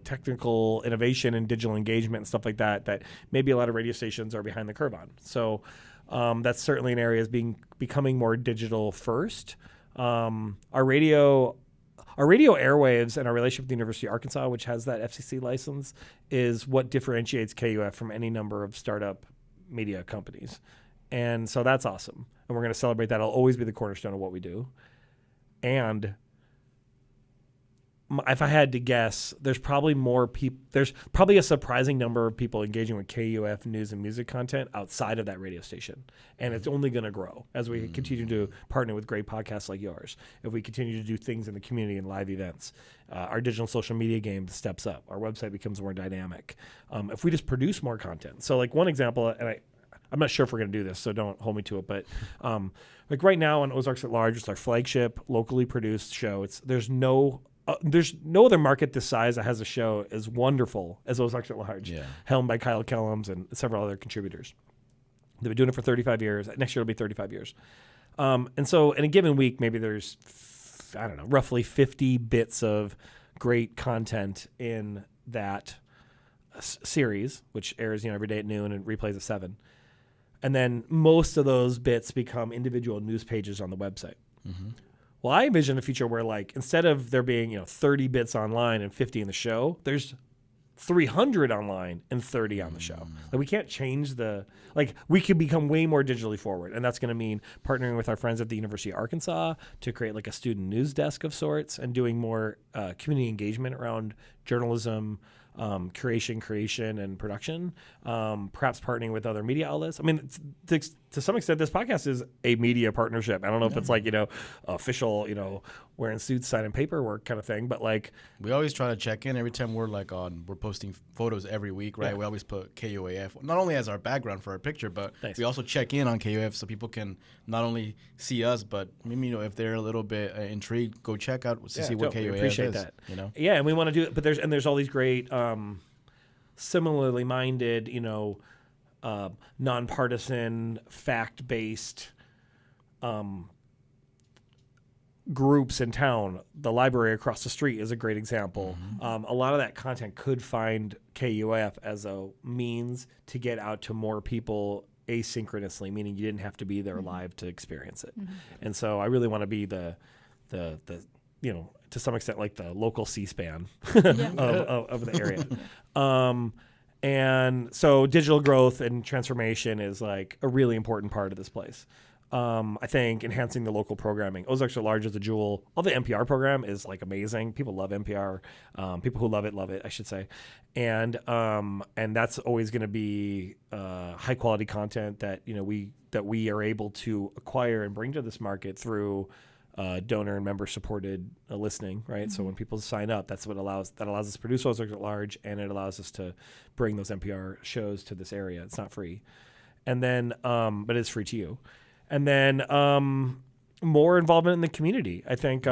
technical innovation and digital engagement and stuff like that maybe a lot of radio stations are behind the curve on. So that's certainly an area becoming more digital first. Our radio airwaves and our relationship with the University of Arkansas, which has that FCC license, is what differentiates KUF from any number of startup media companies. And so that's awesome. And we're going to celebrate that. It'll always be the cornerstone of what we do. And if I had to guess, there's probably more people. There's probably a surprising number of people engaging with KUF news and music content outside of that radio station, and it's only going to grow as we continue to partner with great podcasts like yours. If we continue to do things in the community and live events, our digital social media game steps up. Our website becomes more dynamic. If we just produce more content. So, one example, and I'm not sure if we're going to do this, so don't hold me to it. But like right now on Ozarks at Large, it's our flagship locally produced show. There's no other market this size that has a show as wonderful as Ozarks at Large, helmed by Kyle Kellums and several other contributors. They've been doing it for 35 years. Next year it'll be 35 years. And so in a given week, maybe there's, I don't know, roughly 50 bits of great content in that series, which airs every day at noon and replays at 7. And then most of those bits become individual news pages on the website. Mm-hmm. Well, I envision a future where, like, instead of there being 30 bits online and 50 in the show, there's 300 online and 30 on the show. Like, we can't change we could become way more digitally forward. And that's going to mean partnering with our friends at the University of Arkansas to create like a student news desk of sorts and doing more community engagement around journalism, creation and production, perhaps partnering with other media outlets. I mean, to some extent, this podcast is a media partnership. I don't know if it's like, official, wearing suits, signing paperwork kind of thing, but like.
We always try to check in every time we're posting photos every week, right? Yeah. We always put KUAF, not only as our background for our picture, but we also check in on KUAF so people can not only see us, but maybe, if they're a little bit intrigued, go check out to see what KUAF is.
Appreciate that. Yeah, and we want to do it, but there's all these great similarly minded, nonpartisan, fact-based groups in town. The library across the street is a great example. Mm-hmm. A lot of that content could find KUAF as a means to get out to more people asynchronously, meaning you didn't have to be there live to experience it. Mm-hmm. And so I really want to be the to some extent like the local C-SPAN of the area. And so digital growth and transformation is like a really important part of this place. I think enhancing the local programming. Ozarks at Large is a jewel. All the NPR program is like amazing. People love NPR. People who love it, I should say. And that's always going to be high quality content that we are able to acquire and bring to this market through donor and member supported listening, right? Mm-hmm. So when people sign up, that's what allows us to produce Ozarks at Large, and it allows us to bring those NPR shows to this area. It's not free, and then but it's free to you. And then more involvement in the community. I think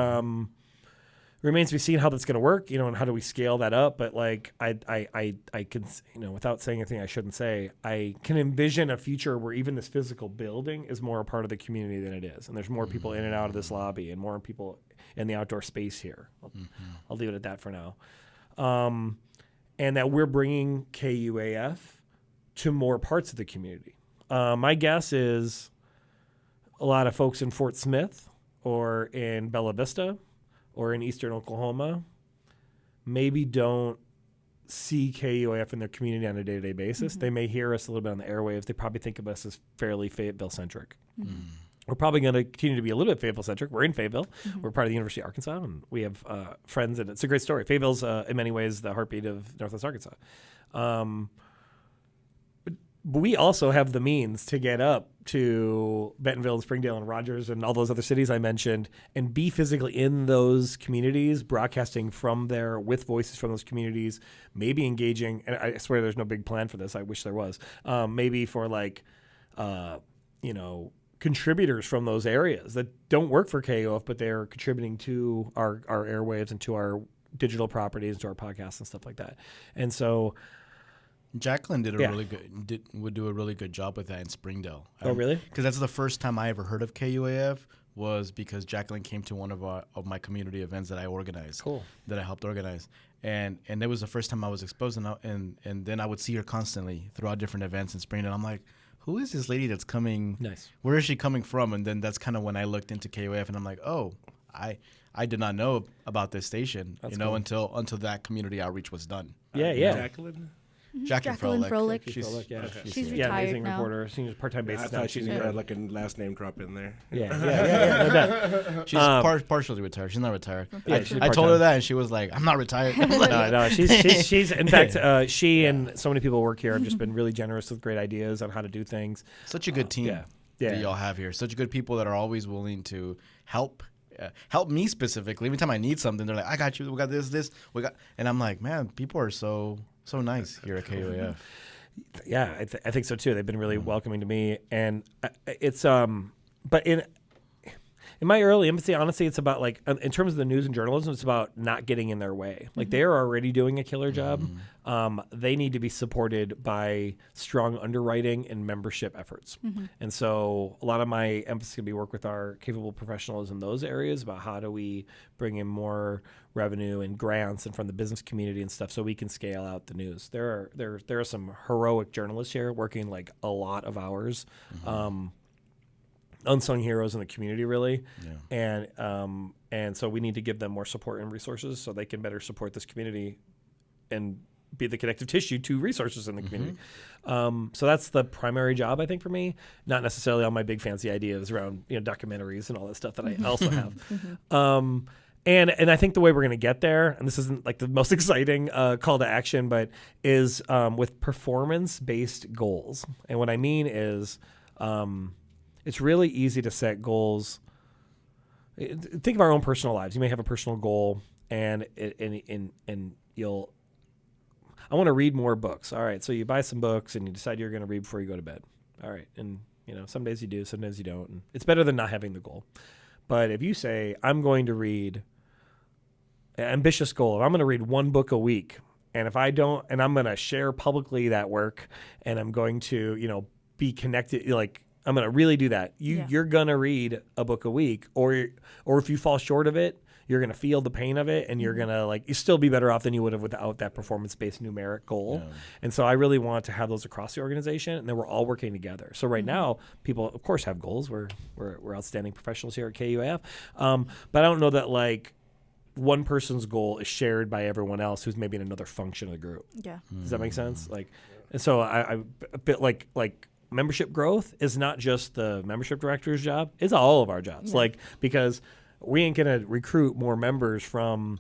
remains to be seen how that's going to work, and how do we scale that up. But like I can, without saying anything I shouldn't say, I can envision a future where even this physical building is more a part of the community than it is, and there's more people in and out of this lobby, and more people in the outdoor space here. I'll leave it at that for now. And that we're bringing KUAF to more parts of the community. My guess is a lot of folks in Fort Smith or in Bella Vista or in eastern Oklahoma maybe don't see KUAF in their community on a day-to-day basis. Mm-hmm. They may hear us a little bit on the airwaves. They probably think of us as fairly Fayetteville-centric. Mm-hmm. We're probably going to continue to be a little bit Fayetteville-centric. We're in Fayetteville. Mm-hmm. We're part of the University of Arkansas, and we have friends, and it's a great story. Fayetteville's, in many ways, the heartbeat of Northwest Arkansas. But we also have the means to get up to Bentonville and Springdale and Rogers and all those other cities I mentioned and be physically in those communities, broadcasting from there with voices from those communities, maybe engaging. And I swear there's no big plan for this. I wish there was. Maybe for contributors from those areas that don't work for KUAF, but they're contributing to our airwaves and to our digital properties, to our podcasts and stuff like that. And so
Jacqueline would do a really good job with that in Springdale.
Oh, really?
Because that's the first time I ever heard of KUAF was because Jacqueline came to one of my community events that I organized.
Cool.
That I helped organize, and that was the first time I was exposed, and then I would see her constantly throughout different events in Springdale. I'm like, who is this lady that's coming?
Nice.
Where is she coming from? And then that's kind of when I looked into KUAF, and I'm like, oh, I did not know about this station, cool. until that community outreach was done.
Yeah.
Jacqueline.
Jacqueline Froelich.
She's
retired
amazing
now.
reporter. She's part-time basis.
I thought she's going to add like a last name drop in there.
Yeah. No doubt.
She's partially retired. She's not retired.
Yeah,
I told her that, and she was like, "I'm not retired."
No. She's in fact, she and so many people who work here have just been really generous with great ideas on how to do things.
Such a good team that y'all have here. Such good people that are always willing to help me specifically. Every time I need something, they're like, "I got you. We got this. We got," and I'm like, man, people are so nice here at KUAF.
Yeah, I think so too. They've been really welcoming to me, and it's but in my early infancy, honestly, it's about like in terms of the news and journalism, it's about not getting in their way. Like they are already doing a killer job. They need to be supported by strong underwriting and membership efforts. And so a lot of my emphasis can be work with our capable professionals in those areas about how do we bring in more revenue and grants and from the business community and stuff so we can scale out the news. There are some heroic journalists here working like a lot of hours. Unsung heroes in the community, really, and so we need to give them more support and resources so they can better support this community and be the connective tissue to resources in the community. So that's the primary job, I think, for me. Not necessarily all my big fancy ideas around documentaries and all that stuff that I also have. And I think the way we're going to get there, and this isn't like the most exciting call to action, but is with performance-based goals. And what I mean is. It's really easy to set goals. Think of our own personal lives. You may have a personal goal, and you'll. I want to read more books. All right, so you buy some books, and you decide you're going to read before you go to bed. All right, and some days you do, some days you don't. And it's better than not having the goal. But if you say I'm going to read, an ambitious goal, if I'm going to read one book a week, and if I don't, and I'm going to share publicly that work, and I'm going to be connected, like. I'm going to really do that. You're going to read a book a week, or if you fall short of it, you're going to feel the pain of it, and you're going to you still be better off than you would have without that performance-based numeric goal. Yeah. And so I really want to have those across the organization, and then we're all working together. So right now, people, of course, have goals. We're outstanding professionals here at KUAF. But I don't know that one person's goal is shared by everyone else who's maybe in another function of the group. Yeah. Does that make sense? And so I a bit like membership growth is not just the membership director's job. It's all of our jobs. Because we ain't going to recruit more members from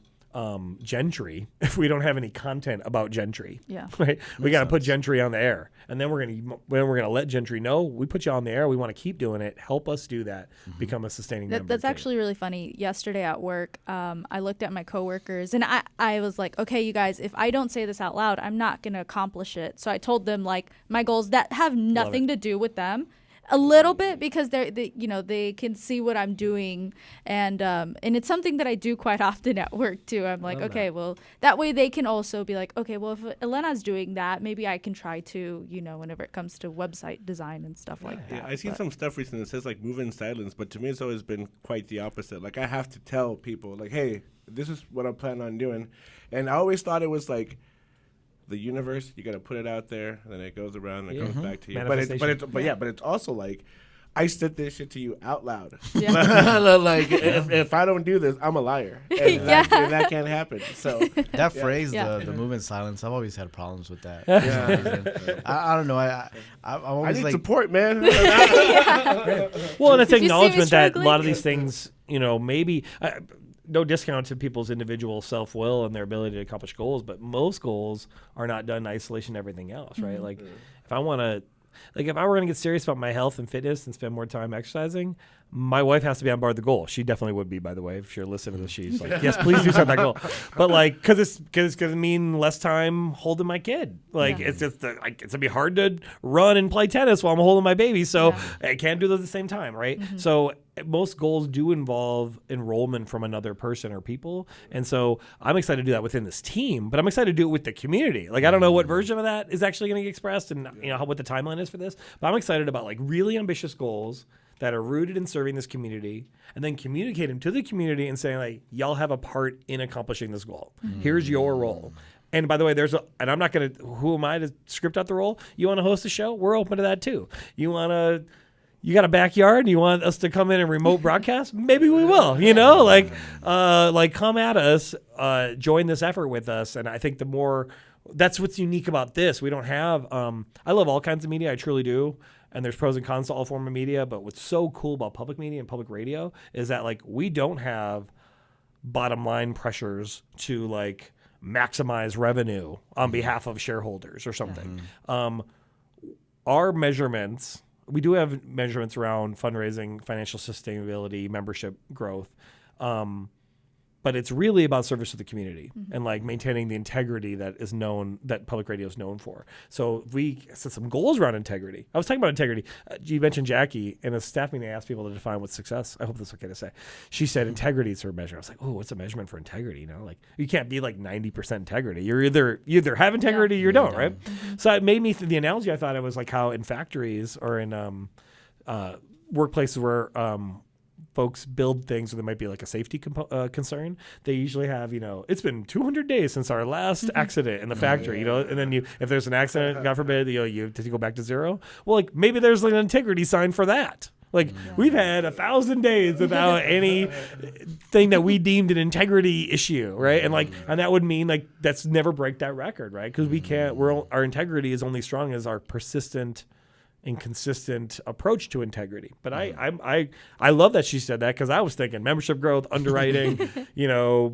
Gentry if we don't have any content about Gentry. Yeah. Right. We got to put Gentry on the air, and then we're going to let Gentry know we put you on the air. We want to keep doing it. Help us do that. Become a sustaining member.
That's actually really funny. Yesterday at work, I looked at my coworkers, and I was like, okay, you guys, if I don't say this out loud, I'm not going to accomplish it. So I told them my goals that have nothing to do with them. A little bit, because they can see what I'm doing, and it's something that I do quite often at work too. I'm like, okay, well, that way they can also be like, okay, well, if Elena's doing that, maybe I can try to, whenever it comes to website design and stuff like that.
Yeah, I've seen some stuff recently that says move in silence, but to me it's always been quite the opposite. I have to tell people hey, this is what I'm planning on doing, and I always thought it was the universe, you got to put it out there, and then it goes around and it comes back to you. But it's also I said this shit to you out loud. Yeah. If I don't do this, I'm a liar, and that can't happen. So
that phrase, the movement silence, I've always had problems with that. Yeah. I don't know. I
need support, man.
Well, and it's acknowledgement that a lot of these things, maybe. No discount to people's individual self-will and their ability to accomplish goals, but most goals are not done in isolation to everything else, right? If I want to, if I were going to get serious about my health and fitness and spend more time exercising, my wife has to be on board with the goal. She definitely would be, by the way, if you're listening to this. She's yes, please do set that goal. But because it's going to mean less time holding my kid. It's just it's going to be hard to run and play tennis while I'm holding my baby. So I can't do those at the same time, right? So most goals do involve enrollment from another person or people. And so I'm excited to do that within this team, but I'm excited to do it with the community. I don't know what version of that is actually going to get expressed and what the timeline is for this, but I'm excited about really ambitious goals that are rooted in serving this community, and then communicate them to the community and saying y'all have a part in accomplishing this goal. Here's your role. And by the way, and I'm not going to, who am I to script out the role? You want to host a show? We're open to that too. You got a backyard and you want us to come in and remote broadcast? Maybe we will, come at us, join this effort with us. And I think that's what's unique about this. We don't have, I love all kinds of media. I truly do. And there's pros and cons to all form of media. But what's so cool about public media and public radio is that we don't have bottom line pressures to maximize revenue on behalf of shareholders or something. Our measurements, we do have measurements around fundraising, financial sustainability, membership growth. but it's really about service to the community and like maintaining the integrity that is known, that public radio is known for. So if we set some goals around integrity. I was talking about integrity. You mentioned Jackie in a staff meeting. They asked people to define what's success. I hope that's okay to say. She said integrity is her measure. I was like, oh, what's a measurement for integrity? You know, like you can't be like 90% integrity. You either have integrity or you don't, right? So it made me the analogy I thought it was like how in factories or in workplaces where folks build things where there might be like a safety concern. They usually have, it's been 200 days since our last accident in the factory, and then if there's an accident, God forbid, you have to go back to zero. Well, like maybe there's like an integrity sign for that. Like we've had 1,000 days without any thing that we deemed an integrity issue, right? And that would mean like that's never break that record, right? Because we can't. Our integrity is only strong as our persistent and consistent approach to integrity. But I love that she said that, because I was thinking membership growth, underwriting,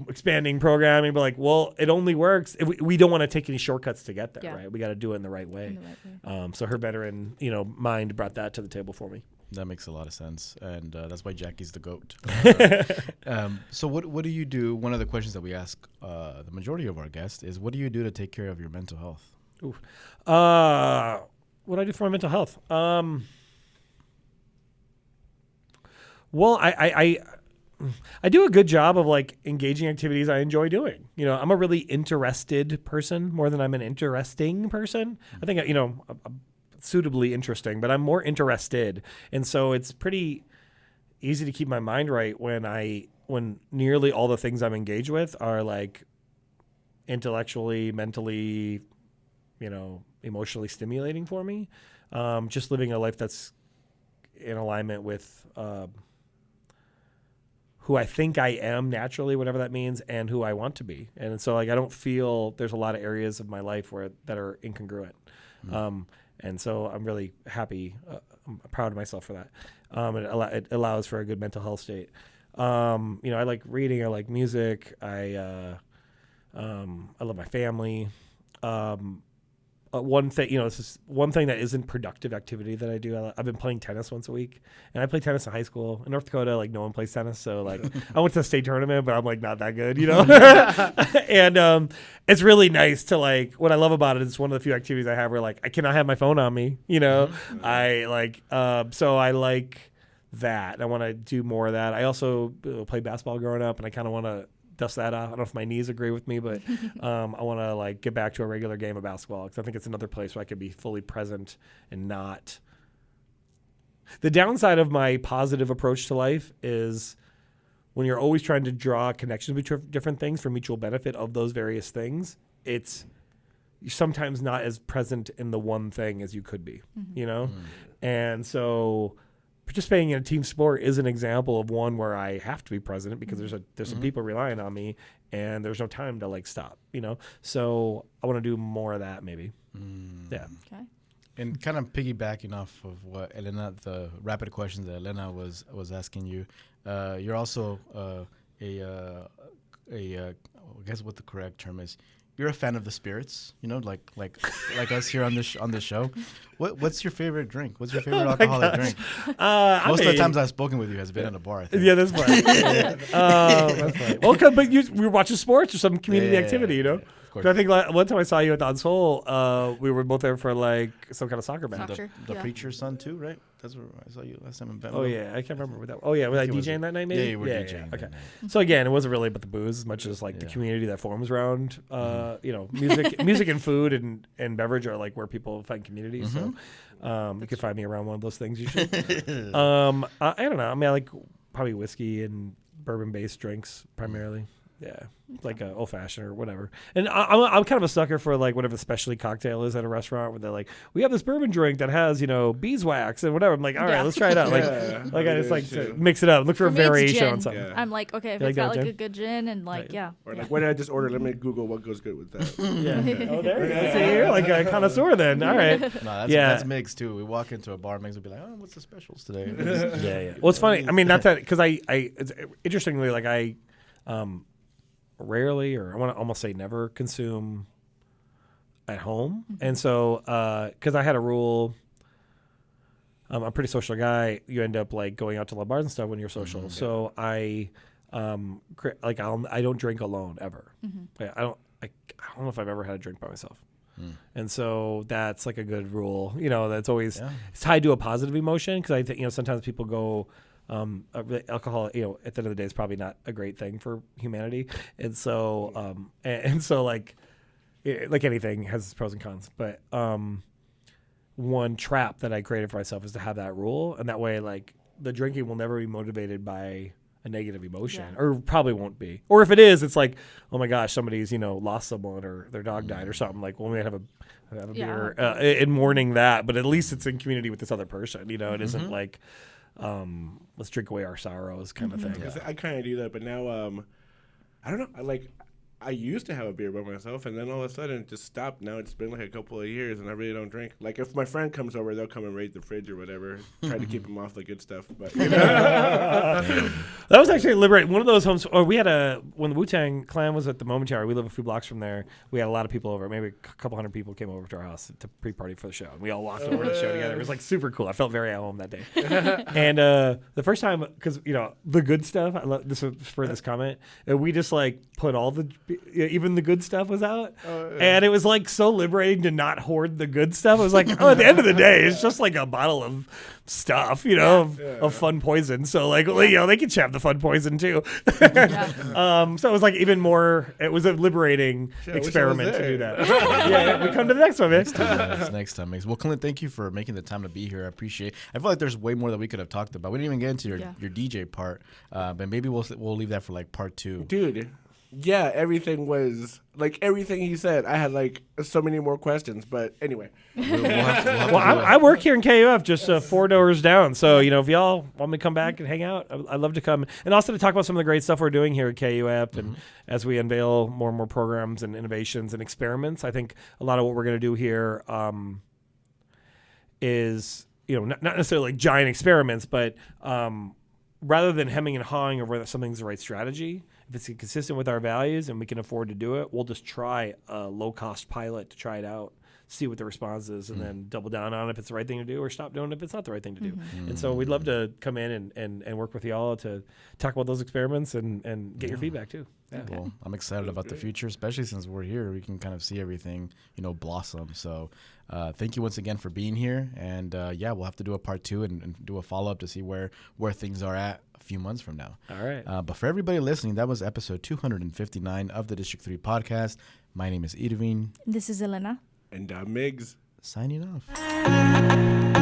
expanding programming, but like, well, it only works if we don't want to take any shortcuts to get there, right? We got to do it in the right way. So her veteran, mind brought that to the table for me.
That makes a lot of sense, and that's why Jackie's the GOAT. So what do you do? One of the questions that we ask the majority of our guests is, what do you do to take care of your mental health?
Ooh. What do I do for my mental health? Well, I do a good job of like engaging activities I enjoy doing. I'm a really interested person more than I'm an interesting person. I think, I'm suitably interesting, but I'm more interested. And so it's pretty easy to keep my mind right when nearly all the things I'm engaged with are like intellectually, mentally, emotionally stimulating for me. Just living a life that's in alignment with who I think I am naturally, whatever that means, and who I want to be. And so like I don't feel there's a lot of areas of my life that are incongruent. And so I'm really happy. I'm proud of myself for that. It allows for a good mental health state. I like reading. I like music. I love my family. One thing, this is one thing that isn't productive activity that I do. I've been playing tennis once a week, and I played tennis in high school. In North Dakota, like no one plays tennis, so like I went to the state tournament, but I'm like not that good, And it's really nice to like. What I love about it is one of the few activities I have where like I cannot have my phone on me. I like so I like that. I want to do more of that. I also played basketball growing up, and I kind of want to dust that off. I don't know if my knees agree with me, but I want to like get back to a regular game of basketball, because I think it's another place where I could be fully present and not. The downside of my positive approach to life is when you're always trying to draw connections between different things for mutual benefit of those various things, you're sometimes not as present in the one thing as you could be, And so participating in a team sport is an example of one where I have to be present, because there's some people relying on me, and there's no time to like stop, So I want to do more of that maybe. Yeah. Okay.
And kind of piggybacking off of what Elena, the rapid questions that Elena was asking you, you're also I guess what the correct term is. You're a fan of the spirits, like us here on this show. What's your favorite drink? What's your favorite alcoholic drink? Most of the times I've spoken with you has been in a bar, I think.
Yeah, that's fine. That's fine. Well, but we were watching sports or some community activity, Of course. I think one time I saw you at the On Soul, we were both there for like some kind of soccer match.
The preacher's son too, right? That's where I saw you last time in Bentonville.
Oh yeah, I can't remember what that. Oh yeah, was I DJing that night? Maybe.
Yeah, you were DJing.
Okay. So again, it wasn't really about the booze as much as like the community that forms around. Music and food and beverage are like where people find community. So you could find me around one of those things usually. I don't know. I mean, I like probably whiskey and bourbon-based drinks primarily. Yeah, like a old fashioned or whatever. And I'm kind of a sucker for like whatever the specialty cocktail is at a restaurant where they're like, we have this bourbon drink that has beeswax and whatever. I'm like, all right, let's try it out. I just like to mix it up, look for a variation on something.
I'm like, okay, if it's got like a good gin and like
Or like, why did I just order? Let me Google what goes good with that.
Oh, there you go. So you're like a connoisseur then. All right.
No, that's mixed too. We walk into a bar, Migs will be like, oh, what's the specials today?
Yeah. Well, it's funny. I mean, not that because it's interestingly like I rarely, or I want to almost say never, consume at home. And so because I had a rule, I'm a pretty social guy, you end up like going out to the bars and stuff when you're social. So I Like I don't drink alone ever. Like, I don't know if I've ever had a drink by myself. And so that's like a good rule, that's always it's tied to a positive emotion. Cause I think, sometimes people go, alcohol, at the end of the day is probably not a great thing for humanity. And so, and so like anything has its pros and cons, but, one trap that I created for myself is to have that rule. And that way, like the drinking will never be motivated by a negative emotion, or probably won't be. Or if it is, it's like, oh my gosh, somebody's lost someone or their dog died or something. Like, well, we have a beer in mourning that, but at least it's in community with this other person. It isn't like let's drink away our sorrows kind of thing.
I kind of do that, but now I don't know. I used to have a beer by myself, and then all of a sudden it just stopped. Now it's been like a couple of years, and I really don't drink. Like, if my friend comes over, they'll come and raid the fridge or whatever, try to keep him off the good stuff. But
that was actually liberating. One of those homes, we had when the Wu-Tang Clan was at the Momentary, we live a few blocks from there. We had a lot of people over. Maybe a couple hundred people came over to our house to pre-party for the show. And we all walked over to the show together. It was like super cool. I felt very at home that day. And the first time, because the good stuff, I love this for this comment, we just like put all the even the good stuff was out, and it was like so liberating to not hoard the good stuff. It was like, at the end of the day, it's just like a bottle of stuff, of fun poison. So like, they can have the fun poison too. So it was like even more. It was a liberating experiment to do that. We come to the next one, man.
Next time. Well, Clint, thank you for making the time to be here. I appreciate it. I feel like there's way more that we could have talked about. We didn't even get into your DJ part, but maybe we'll leave that for like part 2.
Dude. Yeah, everything was like everything he said. I had like so many more questions, but anyway.
I work here in KUAF, just 4 doors down. So if y'all want me to come back and hang out, I'd love to come, and also to talk about some of the great stuff we're doing here at KUAF, and as we unveil more and more programs and innovations and experiments. I think a lot of what we're going to do here is not necessarily like giant experiments, but rather than hemming and hawing over whether something's the right strategy. If it's consistent with our values and we can afford to do it, we'll just try a low-cost pilot to try it out, see what the response is, and then double down on it if it's the right thing to do, or stop doing it if it's not the right thing to do. And so we'd love to come in and work with y'all to talk about those experiments and get your feedback too. Yeah.
Well, I'm excited about the future, especially since we're here. We can kind of see everything, blossom. So thank you once again for being here. And we'll have to do a part 2 and do a follow-up to see where things are at a few months from now.
All right.
But for everybody listening, that was episode 259 of the District 3 podcast. My name is Irving.
This is Elena.
And Miggs.
Signing off.